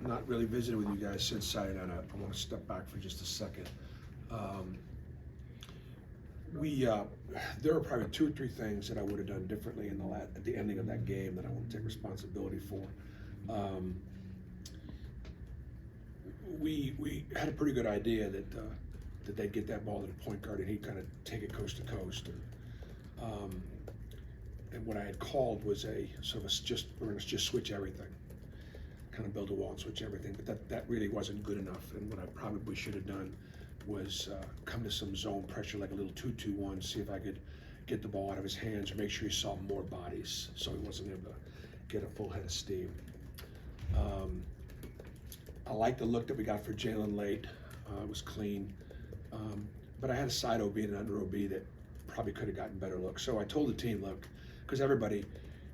not really visited with you guys since Saturday night. I want to step back for just a second. There are probably 2 or 3 things that I would have done differently at the ending of that game that I want to take responsibility for. We had a pretty good idea that they'd get that ball to the point guard and he'd kind of take it coast to coast. And what I had called was a sort of we're going to just switch everything, kind of build a wall and switch everything. But that really wasn't good enough. And what I probably should have done was come to some zone pressure, like a little 2-2-1, see if I could get the ball out of his hands or make sure he saw more bodies so he wasn't able to get a full head of steam. I like the look that we got for Jalen late. It was clean. But I had a side OB and an under OB that probably could have gotten better looks. So I told the team, look, because everybody,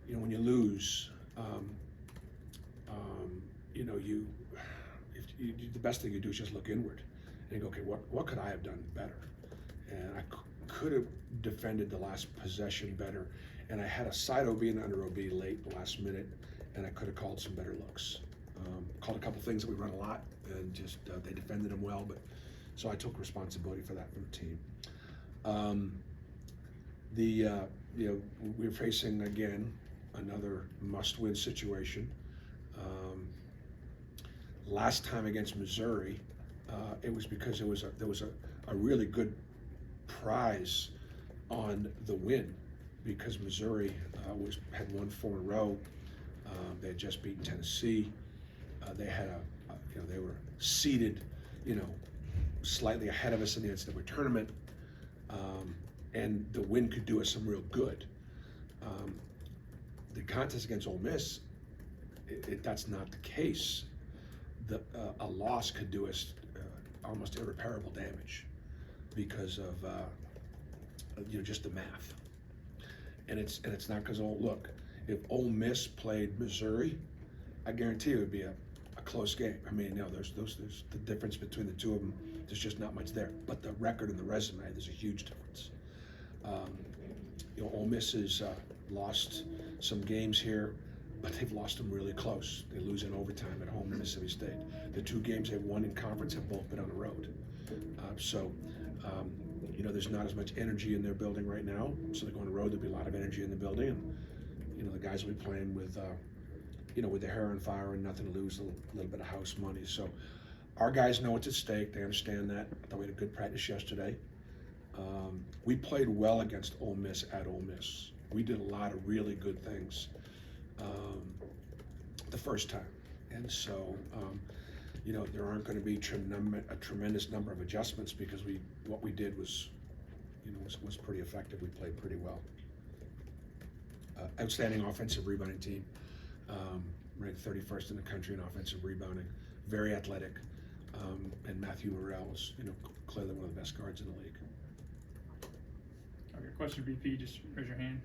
when you lose, the best thing you do is just look inward and go, okay, what could I have done better? And I could have defended the last possession better. And I had a side OB and under OB late the last minute, and I could have called some better looks. Called a couple things that we run a lot, and just they defended them well. But so I took responsibility for that for the team. We're facing again another must-win situation. Last time against Missouri, it was because there was a really good prize on the win, because Missouri had won 4 in a row. They had just beaten Tennessee. They had they were seeded, slightly ahead of us in the NCAA tournament, and the win could do us some real good. The contest against Ole Miss, that's not the case. A loss could do us almost irreparable damage because of just the math. And it's not because look, if Ole Miss played Missouri, I guarantee it would be a close game. I mean, there's the difference between the two of them. There's just not much there. But the record and the resume, there's a huge difference. Ole Miss has lost some games here, but they've lost them really close. They lose in overtime at home to Mississippi State. The 2 games they've won in conference have both been on the road. There's not as much energy in their building right now. So they go on the road, there'll be a lot of energy in the building, and the guys will be playing with with their hair on fire and nothing to lose, a little bit of house money. So our guys know what's at stake. They understand that. I thought we had a good practice yesterday. We played well against Ole Miss at Ole Miss. We did a lot of really good things the first time. And so, there aren't going to be a tremendous number of adjustments, because what we did was pretty effective. We played pretty well. Outstanding offensive rebounding team. Ranked 31st in the country in offensive rebounding. Very athletic. And Matthew Morrell is, clearly one of the best guards in the league. Okay, question VP, just raise your hand.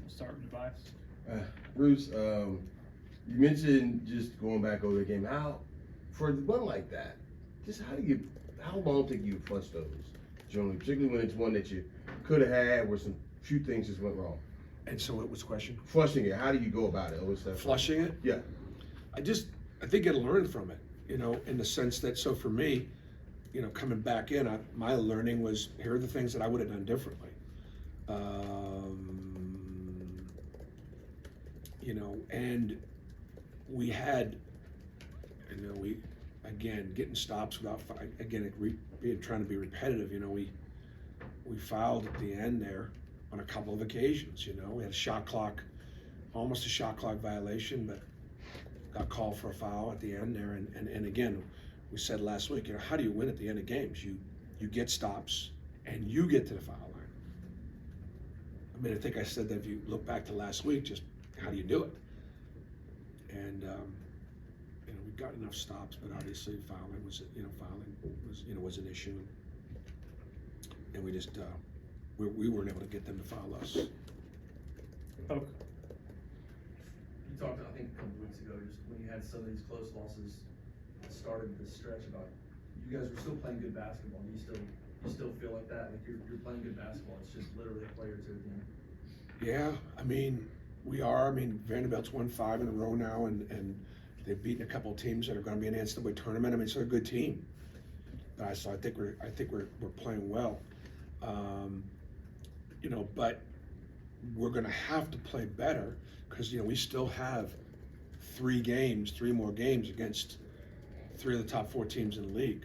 We'll start with Tobias. Bruce, you mentioned just going back over the game. For one like that, just how long take you to flush those? Generally, particularly when it's one that you could have had where some few things just went wrong. And so what was the question? Flushing it. How do you go about it? What's that? Flushing it? Yeah. I think I learned from it, in the sense that, so for me, coming back in, my learning was, here are the things that I would have done differently. And we had, again, getting stops without, trying to be repetitive, we fouled at the end there on a couple of occasions, we had almost a shot clock violation, but got called for a foul at the end there. And again, we said last week, how do you win at the end of games? You get stops and you get to the foul line. I mean, I think I said that if you look back to last week, just how do you do it? And we got enough stops, but obviously fouling was an issue. And we just we weren't able to get them to foul us. Okay. You talked, I think, a couple weeks ago, just when you had some of these close losses at the start of this stretch, about you guys were still playing good basketball. Do you still feel like that? Like you're playing good basketball. It's just literally a play or two at the end. Yeah, I mean, We are. I mean, Vanderbilt's won 5 in a row now, and they've beaten a couple of teams that are going to be in the NCAA tournament. I mean, it's a good team. So I think we're playing well. You know, but we're going to have to play better because, you know, we still have 3 more games against 3 of the top 4 teams in the league.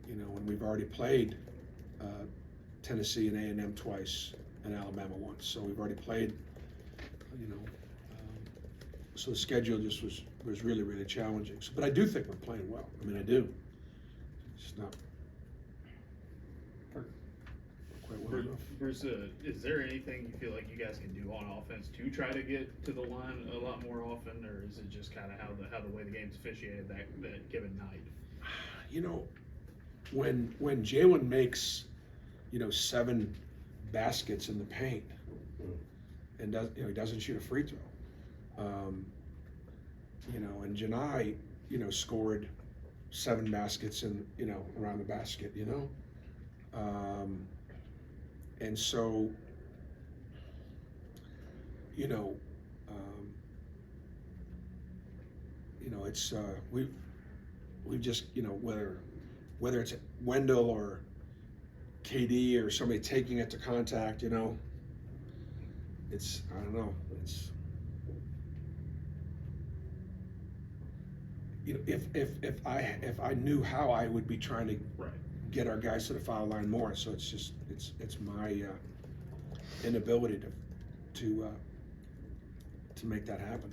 You know, and we've already played Tennessee and A&M twice and Alabama once. So we've already played, you know, so the schedule just was really, really challenging. So, but I do think we're playing well. I mean, I do. It's not quite well enough. Bruce, is there anything you feel like you guys can do on offense to try to get to the line a lot more often, or is it just kind of how the way the game's officiated that given night? You know, when Jalen makes, you know, 7 baskets in the paint and he doesn't shoot a free throw, you know, and Janai, you know, scored 7 baskets in, you know, around the basket, you know, and so, you know, it's we've just, you know, whether it's Wendell or KD or somebody taking it to contact, you know, it's, I don't know, it's, you know, if I knew how, I would be trying to get our guys to the foul line more. So it's just, it's my inability to make that happen.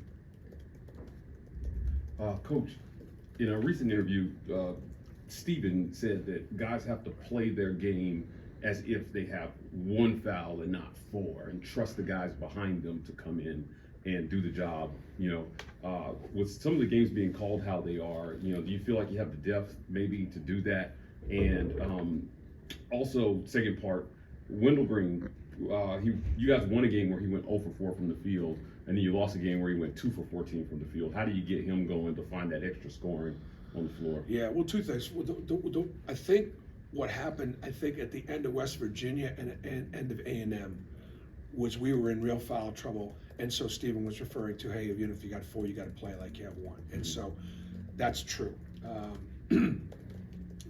Coach, in a recent interview, Stephen said that guys have to play their game as if they have 1 foul and not 4, and trust the guys behind them to come in and do the job. You know, with some of the games being called how they are, you know, do you feel like you have the depth maybe to do that? And also, second part, Wendell Green, you guys won a game where he went 0 for 4 from the field, and then you lost a game where he went 2 for 14 from the field. How do you get him going to find that extra scoring on the floor? Yeah, well, 2 things. I think what happened, I think at the end of West Virginia and end of A&M, was we were in real foul trouble. And so Stephen was referring to, hey, even if you got 4, you got to play like you have 1. And so that's true.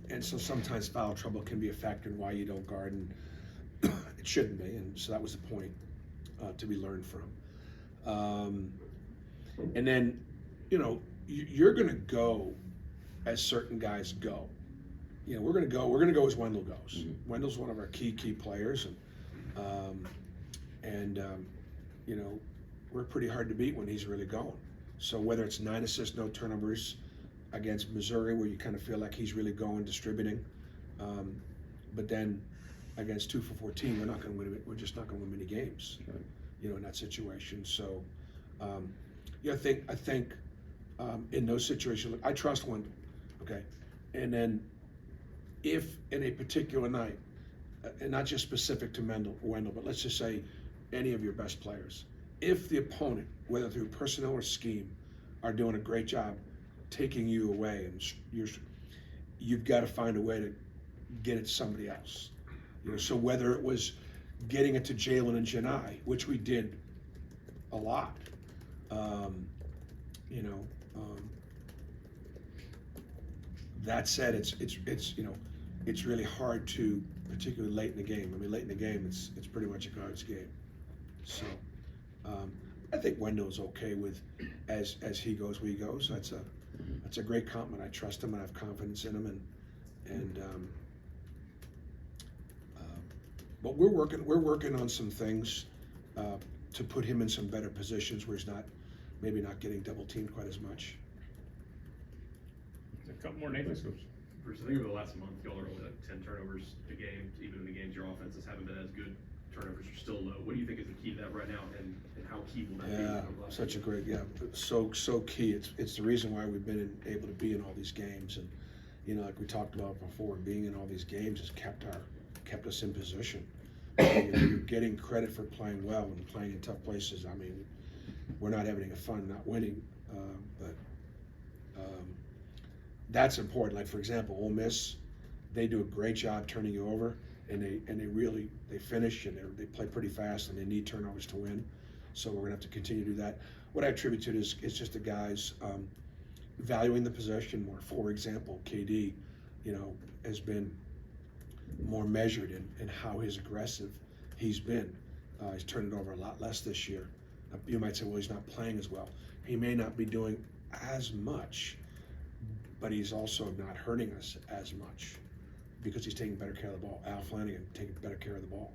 And so sometimes foul trouble can be a factor in why you don't guard, and it shouldn't be. And so that was the point to be learned from. And then, you know, you're going to go as certain guys go. You know, we're going to go as Wendell goes. Mm-hmm. Wendell's one of our key players, and you know, we're pretty hard to beat when he's really going. So whether it's 9 assists, no turnovers against Missouri, where you kind of feel like he's really going, distributing, but then against 2 for 14, we're just not going to win many games, right, you know, in that situation. So, yeah, I think in those situations, I trust Wendell, okay, and then if in a particular night, and not just specific to Wendell, but let's just say any of your best players, if the opponent, whether through personnel or scheme, are doing a great job taking you away, and you've got to find a way to get it to somebody else. You know, so whether it was getting it to Jalen and Janai, which we did a lot, you know. That said, it's you know, it's really hard to, particularly late in the game. I mean, late in the game, it's pretty much a guard's game. So I think Wendell's okay with as he goes, we goes. That's a great compliment. I trust him and I have confidence in him, and but we're working on some things to put him in some better positions where he's maybe not getting double teamed quite as much. A couple more, Nathan. Bruce, I think over the last month, y'all are only like 10 turnovers a game. Even in the games your offenses haven't been as good, turnovers are still low. What do you think is the key to that right now, and how key will that be? Yeah, such a great, so key. It's the reason why we've been able to be in all these games, and you know, like we talked about before, being in all these games has kept us in position. You know, you're getting credit for playing well and playing in tough places. I mean, we're not having fun not winning, but that's important. Like, for example, Ole Miss, they do a great job turning you over, and they really finish, and they play pretty fast, and they need turnovers to win. So we're gonna have to continue to do that. What I attribute to it is just the guys valuing the possession more. For example, KD, has been more measured in how aggressive he's been. He's turned it over a lot less this year. You might say, well, he's not playing as well. He may not be doing as much, but he's also not hurting us as much because he's taking better care of the ball. Al Flanagan taking better care of the ball.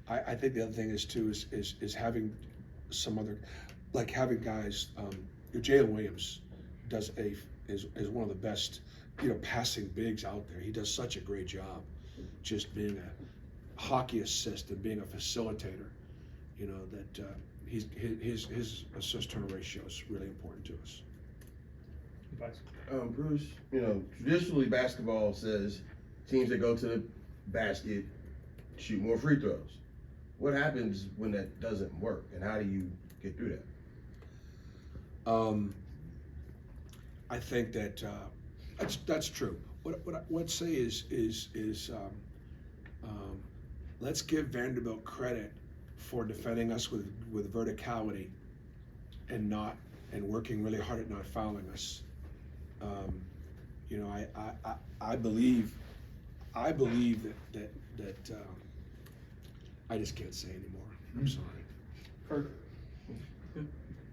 I think the other thing is too is having some other, like having guys. Jalen Williams is one of the best passing bigs out there. He does such a great job, just being a hockey assist and being a facilitator. That his assist turn ratio is really important to us. Advice. Bruce, traditionally basketball says teams that go to the basket shoot more free throws. What happens when that doesn't work, and how do you get through that? I think that that's true. What I would say is let's give Vanderbilt credit for defending us with verticality and working really hard at not fouling us. I believe that I just can't say anymore. I'm sorry. Kurt.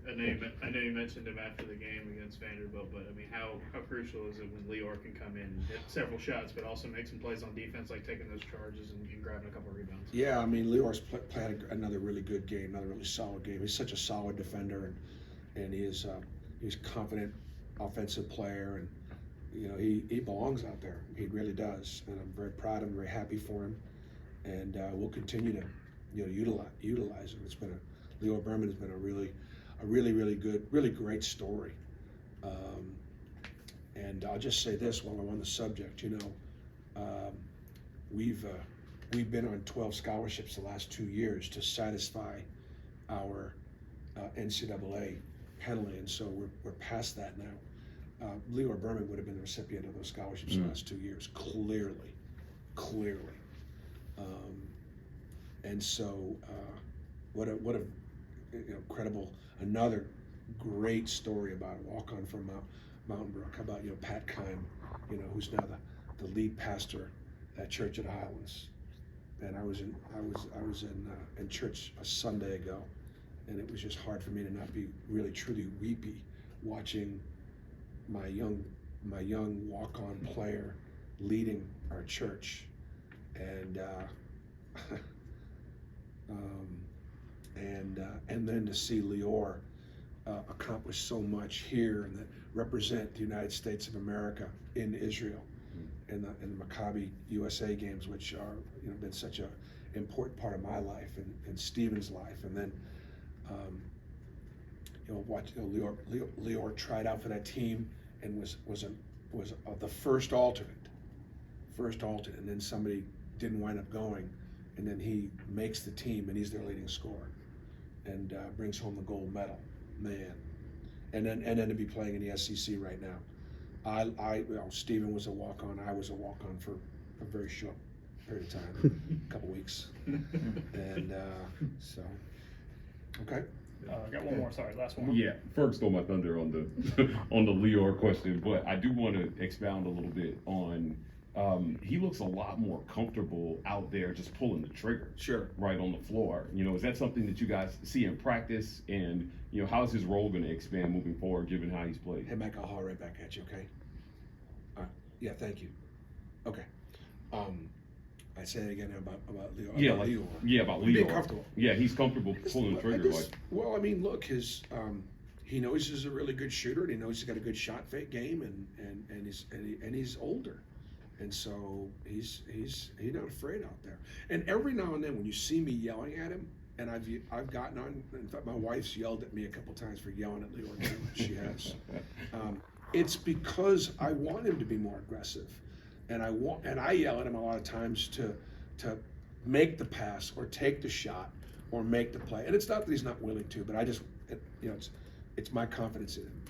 I know you mentioned him after the game against Vanderbilt, but I mean, how crucial is it when Lior can come in and hit several shots, but also make some plays on defense, like taking those charges and grabbing a couple of rebounds? Yeah, I mean, Lior's played another really good game, another really solid game. He's such a solid defender, and he's confident offensive player, and he belongs out there. He really does, and I'm very proud of him, very happy for him, and we'll continue to utilize him. Lior Berman has been a really good, really great story. And I'll just say this while I'm on the subject, we've been on 12 scholarships the last 2 years to satisfy our NCAA penalty, and so we're past that now. Lior Berman would have been the recipient of those scholarships the last 2 years, clearly. And so what a incredible, another great story about a walk-on from Mountain Brook. How about Pat Kime, who's now the lead pastor at Church of the Highlands. And I was in church a Sunday ago, and it was just hard for me to not be really truly weepy watching my young walk-on player leading our church, and then to see Lior accomplish so much here and represent the United States of America in Israel in the Maccabi USA games, which are been such an important part of my life and Stephen's life, and then Lior tried out for that team and was the first alternate, and then somebody didn't wind up going, and then he makes the team and he's their leading scorer and brings home the gold medal, man. And then to be playing in the SEC right now. Stephen was a walk-on. I was a walk-on for a very short period of time, a couple weeks, and so okay. Got one more. Sorry, last one. Yeah, Ferg stole my thunder on the on the Lior question, but I do want to expound a little bit on. He looks a lot more comfortable out there just pulling the trigger. Sure. Right on the floor. Is that something that you guys see in practice? And, how is his role going to expand moving forward given how he's played? Hey, Mike, I'll holler right back at you, okay? Yeah, thank you. Okay. I say it again about Lior. About Lior. Being comfortable. Yeah, he's comfortable pulling the trigger. Well, I mean, look, he knows he's a really good shooter, and he knows he's got a good shot fake game, and he's older. And so he's not afraid out there. And every now and then when you see me yelling at him, and I've gotten on, in fact my wife's yelled at me a couple times for yelling at Lior. She has. It's because I want him to be more aggressive. And I yell at him a lot of times to make the pass or take the shot or make the play. And it's not that he's not willing to, but I just it's my confidence in him.